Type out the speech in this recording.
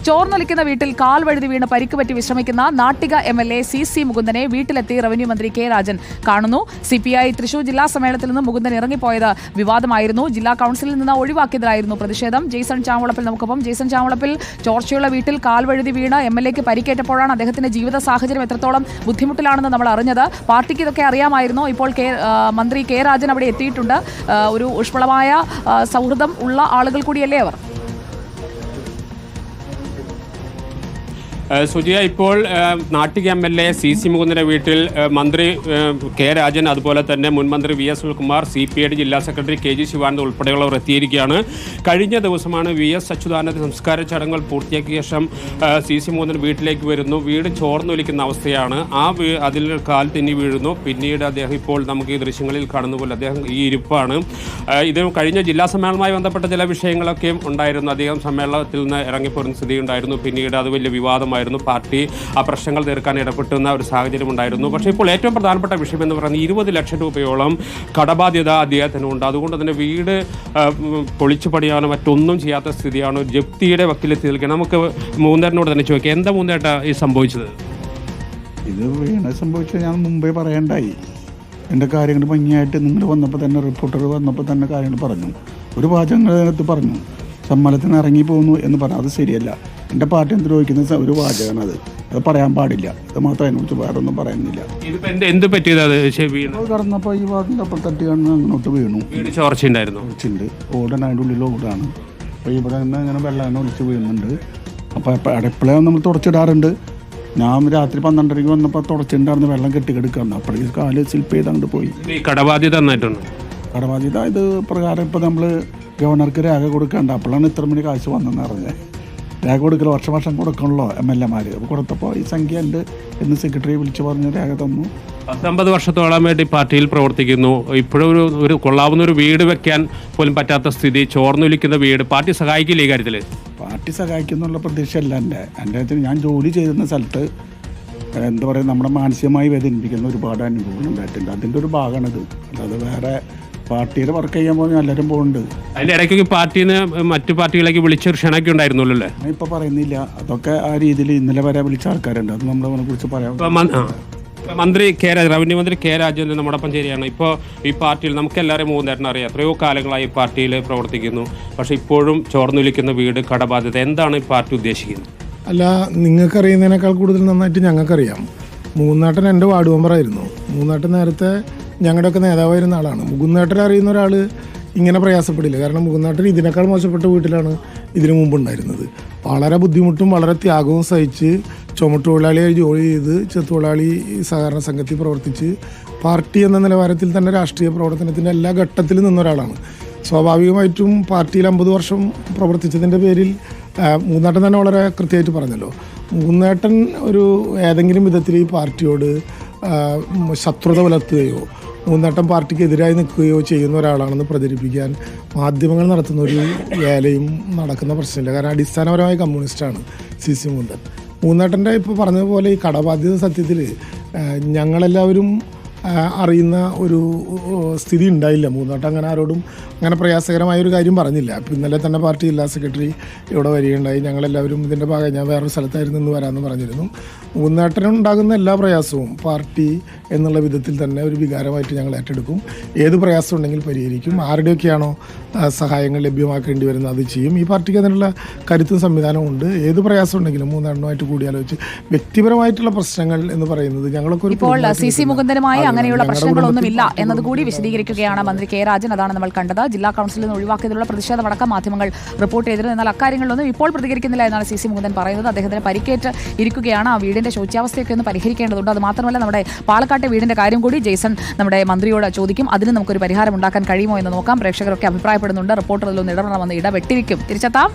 ചോർന്നൊലിക്കുന്ന വീട്ടിൽ കാൽ വഴുതി വീണ് പരിക്ക് പറ്റി വിശ്രമിക്കുന്ന നാട്ടിക MLA CC മുകുന്ദനെ വീട്ടിലെത്തി റവന്യൂ മന്ത്രി K രാജൻ കാണുന്നു. CPI തൃശൂർ ജില്ലാ സമ്മേളനത്തിൽ നിന്ന് മുകുന്ദൻ ഇറങ്ങിപ്പോയത് വിവാദമായിരുന്നു. ജില്ലാ കൌൺസിലിൽ നിന്ന് ഒഴിവാക്കിയതിലായിരുന്നു പ്രതിഷേധം. ജെയ്സൺ ചാവളപ്പിൽ നമുക്കൊപ്പം. ജെയ്സൺ ചാവളപ്പിൽ, ചോർച്ചയുള്ള വീട്ടിൽ കാൽ വഴുതി വീണ് MLAക്ക് പരിക്കേറ്റപ്പോഴാണ് അദ്ദേഹത്തിന്റെ ജീവിത സാഹചര്യം എത്രത്തോളം ബുദ്ധിമുട്ടിലാണെന്ന് നമ്മൾ അറിഞ്ഞത്. പാർട്ടിക്ക് ഇതൊക്കെ അറിയാമായിരുന്നു. ഇപ്പോൾ മന്ത്രി K രാജൻ അവിടെ എത്തിയിട്ടുണ്ട്. ഒരു ഊഷ്മളമായ സൗഹൃദം ഉള്ള ആളുകൾ കൂടിയല്ലേ അവർ? സുജിയ, ഇപ്പോൾ നാട്ടിക MLA CC മുകുന്ദന്റെ വീട്ടിൽ മന്ത്രി K രാജൻ, അതുപോലെ തന്നെ മുൻ മന്ത്രി VS സുനിൽകുമാർ, CPI ജില്ലാ സെക്രട്ടറി KG ശിവാനന്ദ ഉൾപ്പെടെയുള്ളവർ എത്തിയിരിക്കുകയാണ്. കഴിഞ്ഞ ദിവസമാണ് VS അച്യുതാനന്ദ സംസ്കാര ചടങ്ങുകൾ പൂർത്തിയാക്കിയ ശേഷം CC മുകുന്ദൻ വീട്ടിലേക്ക് വരുന്നു. വീട് ചോർന്നൊലിക്കുന്ന അവസ്ഥയാണ്. അതിൽ കാൽ തെന്നി വീഴുന്നു. പിന്നീട് അദ്ദേഹം ഇപ്പോൾ നമുക്ക് ഈ ദൃശ്യങ്ങളിൽ കാണുന്ന പോലെ അദ്ദേഹം ഈ ഇരിപ്പാണ്. ഇത് കഴിഞ്ഞ ജില്ലാ സമ്മേളനവുമായി ബന്ധപ്പെട്ട ചില വിഷയങ്ങളൊക്കെ ഉണ്ടായിരുന്നു. അദ്ദേഹം സമ്മേളനത്തിൽ നിന്ന് ഇറങ്ങിപ്പോരുന്ന സ്ഥിതി ഉണ്ടായിരുന്നു. പിന്നീട് അത് വലിയ വിവാദമായി. പാർട്ടി ആ പ്രശ്നങ്ങൾ തീർക്കാൻ ഇടപെട്ടുന്ന ഒരു സാഹചര്യം ഉണ്ടായിരുന്നു. പക്ഷേ ഇപ്പോൾ ഏറ്റവും പ്രധാനപ്പെട്ട വിഷയം എന്ന് പറയുന്നത് 20 ലക്ഷം രൂപയോളം കടബാധ്യത അദ്ദേഹത്തിനുണ്ട്. അതുകൊണ്ട് തന്നെ വീട് പൊളിച്ചു പണിയാനോ മറ്റൊന്നും ചെയ്യാത്ത സ്ഥിതിയാണ്. ജപ്തിയുടെ വക്കിലെത്തി നിൽക്കുക. നമുക്ക് മൂന്നേട്ടനോട് തന്നെ ചോദിക്കാം, എന്താ മൂന്നേട്ട ഈ സംഭവിച്ചത്? ഇത് വീണ സംഭവിച്ചത് ഞാൻ മുമ്പേ പറയണ്ടായി. എൻ്റെ കാര്യങ്ങൾ ഭംഗിയായിട്ട് നിങ്ങൾ വന്നപ്പോൾ തന്നെ, റിപ്പോർട്ടർ വന്നപ്പോൾ തന്നെ കാര്യങ്ങൾ പറഞ്ഞു. ഒരു വാചകത്തിനകത്ത് പറഞ്ഞു, സമ്മേളനത്തിന് ഇറങ്ങി പോകുന്നു എന്ന് പറഞ്ഞു. അത് ശരിയല്ല. എൻ്റെ പാർട്ടി ദ്രോഹിക്കുന്ന ഒരു വാചകമാണ്. അത് പറയാൻ പാടില്ല. അത് മാത്രം അതിനെക്കുറിച്ച് വേറെ ഒന്നും പറയുന്നില്ല. എന്ത് പറ്റിയത്? കടന്നപ്പോൾ ഈ വാതിൻ്റെ അപ്പോൾ തട്ടി കണ്ണ് അങ്ങോട്ട് വീണു. ചോർച്ചയുണ്ടായിരുന്നു. ചോർച്ചയുണ്ട്. ഓടാൻ അതിൻ്റെ ഉള്ളിൽ ഓടാണ്. അപ്പോൾ ഇവിടെ നിന്ന് ഇങ്ങനെ വെള്ളം ഒളിച്ച് വീഴുന്നുണ്ട്. അപ്പോൾ എപ്പോഴും നമ്മൾ തുടച്ചിടാറുണ്ട്. ഞാൻ രാത്രി 12:30 വന്നപ്പോൾ തുടച്ചിട്ടുണ്ടായിരുന്നു. വെള്ളം കെട്ടിക്കെടുക്കാറുണ്ട്. അപ്പോഴേക്ക് കാല് സ്ലിപ്പ് ചെയ്ത് അങ്ങോട്ട് പോയി. കടബാധ്യത നന്നായിട്ടുണ്ട്. കടബാധ്യത ഇത് പ്രകാരം ഇപ്പോൾ നമ്മൾ ഗവർണർക്ക് രേഖ കൊടുക്കേണ്ട. അപ്പോഴാണ് ഇത്ര മണി കാശ് വന്നെന്ന് അറിഞ്ഞത്. രേഖ കൊടുക്കൽ വർഷം കൊടുക്കണല്ലോ MLA-മാർ. അപ്പോൾ കൊടുത്തപ്പോൾ ഈ സംഖ്യ ഉണ്ട് എന്ന് സെക്രട്ടറി വിളിച്ച് പറഞ്ഞ് രേഖ തന്നു. 19 വർഷത്തോളമായിട്ട് ഈ പാർട്ടിയിൽ പ്രവർത്തിക്കുന്നു. ഇപ്പോഴും ഒരു കൊള്ളാവുന്ന ഒരു വീട് വെക്കാൻ പോലും പറ്റാത്ത സ്ഥിതി, ചോർന്നൊലിക്കുന്ന വീട്. പാർട്ടി സഹായിക്കില്ല ഈ കാര്യത്തിൽ? പാർട്ടി സഹായിക്കുന്നുള്ള പ്രതീക്ഷയല്ല എൻ്റെ. ഞാൻ ജോലി ചെയ്യുന്ന സ്ഥലത്ത് എന്താ പറയുക, നമ്മുടെ മാനസികമായി വേദനിപ്പിക്കുന്ന ഒരുപാട് അനുഭവങ്ങൾ ഉണ്ടായിട്ടുണ്ട്. അതിൻ്റെ ഒരു ഭാഗമാണിത്. അല്ലാതെ വേറെ പാർട്ടിയിൽ വർക്ക് ചെയ്യാൻ പോകുന്ന എല്ലാവരും പോകുന്നുണ്ട്. അതിൻ്റെ ഇടയ്ക്കൊക്കെ പാർട്ടിന്ന് മറ്റു പാർട്ടികളിലേക്ക് വിളിച്ചൊരു ക്ഷണമൊക്കെ ഉണ്ടായിരുന്നല്ലോ അല്ലേ? ഞാൻ ഇപ്പോൾ പറയുന്നില്ല. അതൊക്കെ ആ രീതിയിൽ ഇന്നലെ വരെ വിളിച്ച ആൾക്കാരുണ്ട്. അത് നമ്മളതിനെ കുറിച്ച് പറയാം. മന്ത്രി റവന്യൂ മന്ത്രി K രാജൻ നമ്മോടൊപ്പം ശരിയാണ്. ഇപ്പോൾ ഈ പാർട്ടിയിൽ നമുക്ക് എല്ലാവരെയും മൂന്നേട്ടനെ അറിയാം. എത്രയോ കാലങ്ങളായി ഈ പാർട്ടിയിൽ പ്രവർത്തിക്കുന്നു. പക്ഷേ ഇപ്പോഴും ചോർന്നൊലിക്കുന്ന വീട്, കടബാധ്യത, എന്താണ് ഈ പാർട്ടി ഉദ്ദേശിക്കുന്നത്? അല്ല, നിങ്ങൾക്കറിയുന്നതിനേക്കാൾ കൂടുതൽ നന്നായിട്ട് ഞങ്ങൾക്കറിയാം. മൂന്നാട്ടൻ എൻ്റെ വാർഡ് മെമ്പറായിരുന്നു. മൂന്നാട്ടൻ നേരത്തെ ഞങ്ങളുടെയൊക്കെ നേതാവായിരുന്ന ആളാണ്. മുകുന്ദേട്ടനെ അറിയുന്ന ഒരാൾ ഇങ്ങനെ പ്രയാസപ്പെടില്ല. കാരണം മുകുന്ദേട്ടൻ ഇതിനേക്കാൾ മോശപ്പെട്ട വീട്ടിലാണ് ഇതിനു മുമ്പ് ഉണ്ടായിരുന്നത്. വളരെ ബുദ്ധിമുട്ടും വളരെ ത്യാഗവും സഹിച്ച് ചുമട്ടുതൊഴിലാളിയായി ജോലി ചെയ്ത് ചെറുത്തൊഴിലാളി സഹകരണ സംഘത്തിൽ പ്രവർത്തിച്ച് പാർട്ടി എന്ന നിലവാരത്തിൽ തന്നെ രാഷ്ട്രീയ പ്രവർത്തനത്തിൻ്റെ എല്ലാ ഘട്ടത്തിലും നിന്നൊരാളാണ്. സ്വാഭാവികമായിട്ടും പാർട്ടിയിൽ 50 വർഷം പ്രവർത്തിച്ചതിൻ്റെ പേരിൽ മൂന്നാട്ടൻ തന്നെ വളരെ കൃത്യമായിട്ട് പറഞ്ഞല്ലോ. മൂന്നാട്ടൻ ഏതെങ്കിലും വിധത്തിൽ ഈ പാർട്ടിയോട് ശത്രുത പുലർത്തുകയോ മൂന്നാട്ടം പാർട്ടിക്ക് എതിരായി നിൽക്കുകയോ ചെയ്യുന്ന ഒരാളാണെന്ന് പ്രചരിപ്പിക്കാൻ മാധ്യമങ്ങൾ നടത്തുന്ന ഒരു വേലയും നടക്കുന്ന പ്രശ്നമില്ല. കാരണം അടിസ്ഥാനപരമായ കമ്മ്യൂണിസ്റ്റാണ് CC മുകുന്ദൻ. മൂന്നാട്ടൻ്റെ ഇപ്പോൾ പറഞ്ഞതുപോലെ ഈ കടബാധ്യത സത്യത്തിൽ ഞങ്ങളെല്ലാവരും അറിയുന്ന ഒരു സ്ഥിതി ഉണ്ടായില്ല. മൂന്നാട്ടം അങ്ങനെ ആരോടും അങ്ങനെ പ്രയാസകരമായ ഒരു കാര്യം പറഞ്ഞില്ല. അപ്പോൾ ഇന്നലെ തന്നെ പാർട്ടി ജില്ലാ സെക്രട്ടറി ഇവിടെ വരികയുണ്ടായി. ഞങ്ങളെല്ലാവരും ഇതിൻ്റെ ഭാഗമായി, ഞാൻ വേറൊരു സ്ഥലത്തായിരുന്നു ഇന്ന് വരാമെന്ന് പറഞ്ഞിരുന്നു. മൂന്നാട്ടനുണ്ടാകുന്ന എല്ലാ പ്രയാസവും പാർട്ടി എന്നുള്ള വിധത്തിൽ തന്നെ ഒരു വികാരമായിട്ട് ഞങ്ങൾ ഏറ്റെടുക്കും. ഏത് പ്രയാസം ഉണ്ടെങ്കിൽ പരിഹരിക്കും. ആരുടെയൊക്കെയാണോ സഹായങ്ങൾ ലഭ്യമാക്കേണ്ടി വരുന്നത് അത് ചെയ്യും. ഈ പാർട്ടിക്ക് അതിനുള്ള കരുത്തും സംവിധാനവും ഉണ്ട്. ഏത് പ്രയാസം ഉണ്ടെങ്കിലും മൂന്നാട്ടനുമായിട്ട് കൂടിയാലോചിച്ച് വ്യക്തിപരമായിട്ടുള്ള പ്രശ്നങ്ങൾ എന്ന് പറയുന്നത് ഞങ്ങളൊക്കെ ഇപ്പോൾ CC മുകുന്ദനുമായി അങ്ങനെയുള്ള പ്രശ്നങ്ങളൊന്നുമില്ല എന്നതുകൂടി വിശദീകരിക്കുകയാണ് മന്ത്രി K രാജൻ. അതാണ് നമ്മൾ കണ്ടത്. ജില്ലാ കൌൺസിലിൽ നിന്ന് ഒഴിവാക്കിയതിലുള്ള പ്രതിഷേധമടക്കം മാധ്യമങ്ങൾ റിപ്പോർട്ട് ചെയ്തിരുന്നു. എന്നാൽ അക്കാര്യങ്ങളിലൊന്നും ഇപ്പോൾ പ്രതികരിക്കുന്നില്ല എന്നാണ് CC മുകുന്ദൻ പറയുന്നത്. അദ്ദേഹത്തിന് പരിക്കേറ്റ് ഇരിക്കുകയാണ്. ആ വീടിന്റെ ശോച്യാവസ്ഥയൊക്കെ ഒന്ന് പരിഹരിക്കേണ്ടതുണ്ട്. അത് മാത്രമല്ല, നമ്മുടെ പാലക്കാട്ടെ വീടിന്റെ കാര്യം കൂടി ജെയ്സൺ നമ്മുടെ മന്ത്രിയോട് ചോദിക്കും. അതിന് നമുക്കൊരു പരിഹാരം ഉണ്ടാക്കാൻ കഴിയുമോ എന്ന് നോക്കാം. പ്രേക്ഷകരൊക്കെ അഭിപ്രായപ്പെടുന്നുണ്ട്. റിപ്പോർട്ടർ അതിലൊന്ന് ഇടപെടണമെന്ന് ഇടപെട്ടിരിക്കും. തിരിച്ചെത്താം.